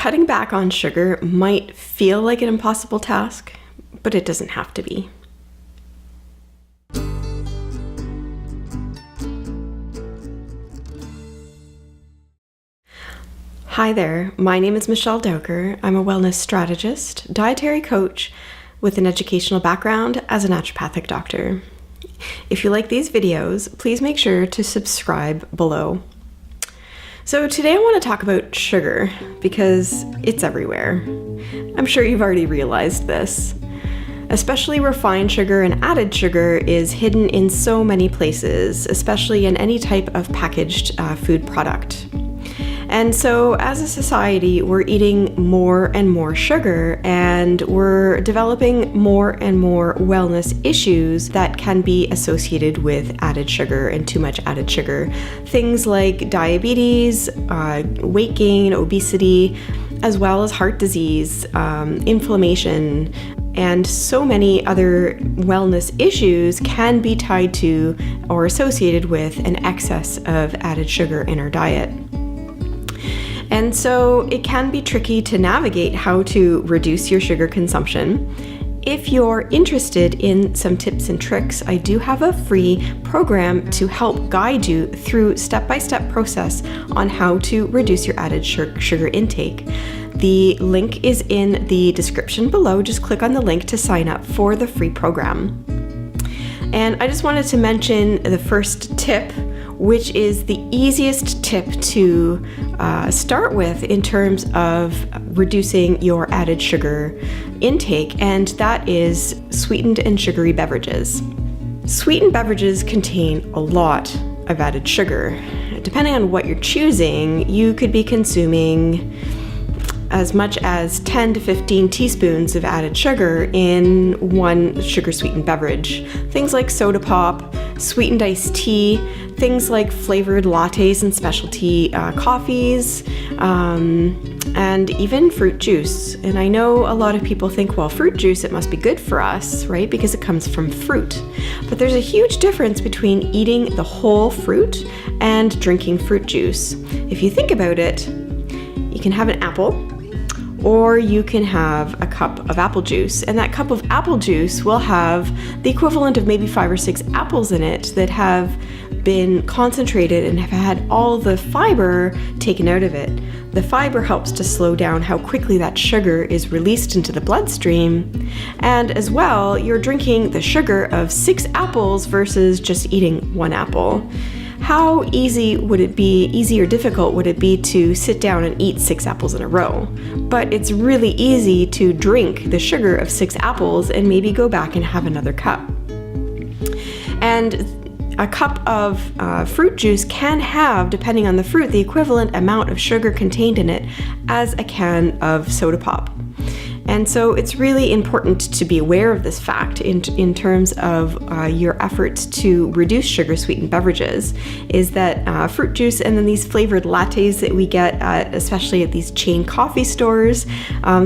Cutting back on sugar might feel like an impossible task, but it doesn't have to be. Hi there, my name is Michelle Dowker. I'm a wellness strategist, dietary coach with an educational background as a naturopathic doctor. If you like these videos, please make sure to subscribe below. So today I want to talk about sugar because it's everywhere. I'm sure you've already realized this. Especially refined sugar and added sugar is hidden in so many places, especially in any type of packaged food product. And so as a society, we're eating more and more sugar, and we're developing more and more wellness issues that can be associated with added sugar and too much added sugar. Things like diabetes, weight gain, obesity, as well as heart disease, inflammation, and so many other wellness issues can be tied to or associated with an excess of added sugar in our diet. And so it can be tricky to navigate how to reduce your sugar consumption. If you're interested in some tips and tricks, I do have a free program to help guide you through step-by-step process on how to reduce your added sugar intake. The link is in the description below. Just click on the link to sign up for the free program. And I just wanted to mention the first tip, which is the easiest tip to start with in terms of reducing your added sugar intake, and that is sweetened and sugary beverages. Sweetened beverages contain a lot of added sugar. Depending on what you're choosing, you could be consuming as much as 10 to 15 teaspoons of added sugar in one sugar-sweetened beverage. Things like soda pop, sweetened iced tea, things like flavored lattes and specialty coffees, and even fruit juice. And I know a lot of people think, well, fruit juice, it must be good for us, right? Because it comes from fruit. But there's a huge difference between eating the whole fruit and drinking fruit juice. If you think about it, you can have an apple, or you can have a cup of apple juice, and that cup of apple juice will have the equivalent of maybe 5 or 6 apples in it that have been concentrated and have had all the fiber taken out of it. The fiber helps to slow down how quickly that sugar is released into the bloodstream, and as well, you're drinking the sugar of 6 apples versus just eating 1 apple. How easy or difficult would it be to sit down and eat 6 apples in a row? But it's really easy to drink the sugar of 6 apples and maybe go back and have another cup. And a cup of fruit juice can have, depending on the fruit, the equivalent amount of sugar contained in it as a can of soda pop. And so it's really important to be aware of this fact in terms of your efforts to reduce sugar-sweetened beverages, is that fruit juice and then these flavored lattes that we get, especially at these chain coffee stores,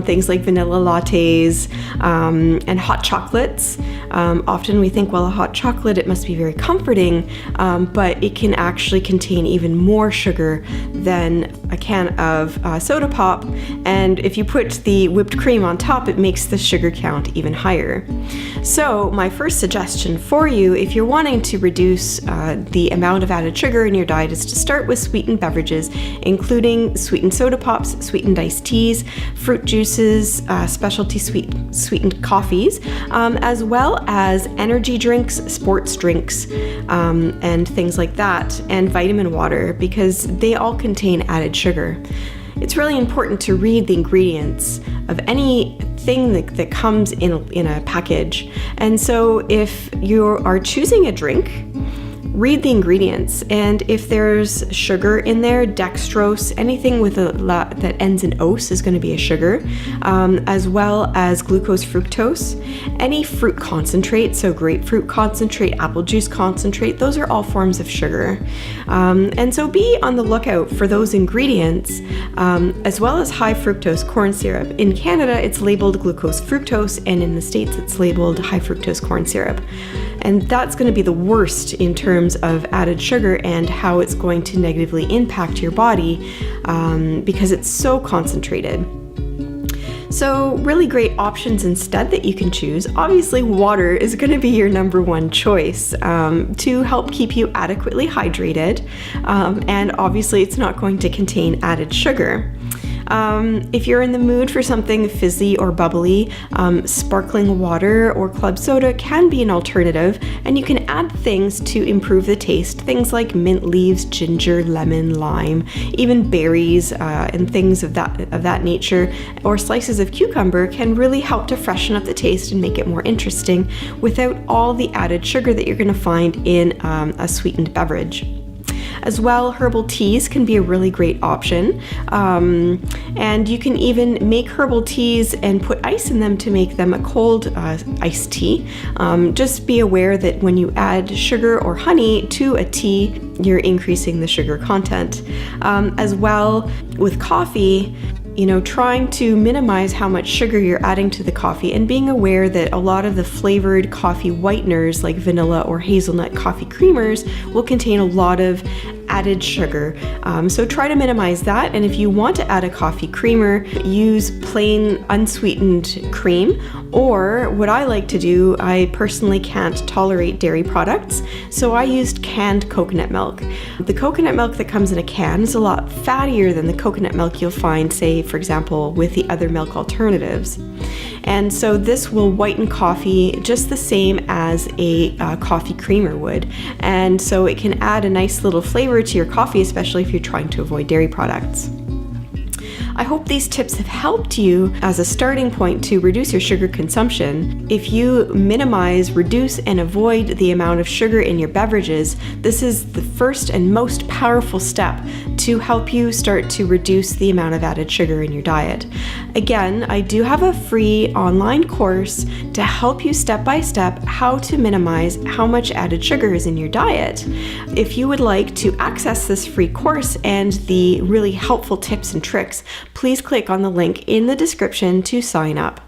things like vanilla lattes and hot chocolates. Often we think, well, a hot chocolate, it must be very comforting, but it can actually contain even more sugar than a can of soda pop. And if you put the whipped cream on top, it makes the sugar count even higher. So my first suggestion for you, if you're wanting to reduce the amount of added sugar in your diet, is to start with sweetened beverages, including sweetened soda pops, sweetened iced teas, fruit juices, specialty sweetened coffees, as well as energy drinks, sports drinks, and things like that, and vitamin water, because they all contain added sugar. It's really important to read the ingredients of anything that comes in a package. And so if you are choosing a drink, read the ingredients, and if there's sugar in there, dextrose, anything with that ends in ose is going to be a sugar, as well as glucose fructose, any fruit concentrate, so grapefruit concentrate, apple juice concentrate, those are all forms of sugar. And so be on the lookout for those ingredients, as well as high fructose corn syrup. In Canada, it's labeled glucose fructose, and in the States, it's labeled high fructose corn syrup. And that's going to be the worst in terms of added sugar and how it's going to negatively impact your body because it's so concentrated. So really great options instead that you can choose. Obviously, water is going to be your number one choice to help keep you adequately hydrated. And obviously, it's not going to contain added sugar. If you're in the mood for something fizzy or bubbly, sparkling water or club soda can be an alternative, and you can add things to improve the taste. Things like mint leaves, ginger, lemon, lime, even berries and things of that nature, or slices of cucumber can really help to freshen up the taste and make it more interesting without all the added sugar that you're going to find in a sweetened beverage. As well, herbal teas can be a really great option, and you can even make herbal teas and put ice in them to make them a cold iced tea. Just be aware that when you add sugar or honey to a tea, you're increasing the sugar content. As well, with coffee, trying to minimize how much sugar you're adding to the coffee and being aware that a lot of the flavored coffee whiteners like vanilla or hazelnut coffee creamers will contain a lot of added sugar. So try to minimize that. And if you want to add a coffee creamer, use plain unsweetened cream. Or what I like to do, I personally can't tolerate dairy products, so I used canned coconut milk. The coconut milk that comes in a can is a lot fattier than the coconut milk you'll find, say, for example, with the other milk alternatives. And so this will whiten coffee just the same as a coffee creamer would. And so it can add a nice little flavor to your coffee, especially if you're trying to avoid dairy products. I hope these tips have helped you as a starting point to reduce your sugar consumption. If you minimize, reduce, and avoid the amount of sugar in your beverages, this is the first and most powerful step to help you start to reduce the amount of added sugar in your diet. Again, I do have a free online course to help you step by step how to minimize how much added sugar is in your diet. If you would like to access this free course and the really helpful tips and tricks, please click on the link in the description to sign up.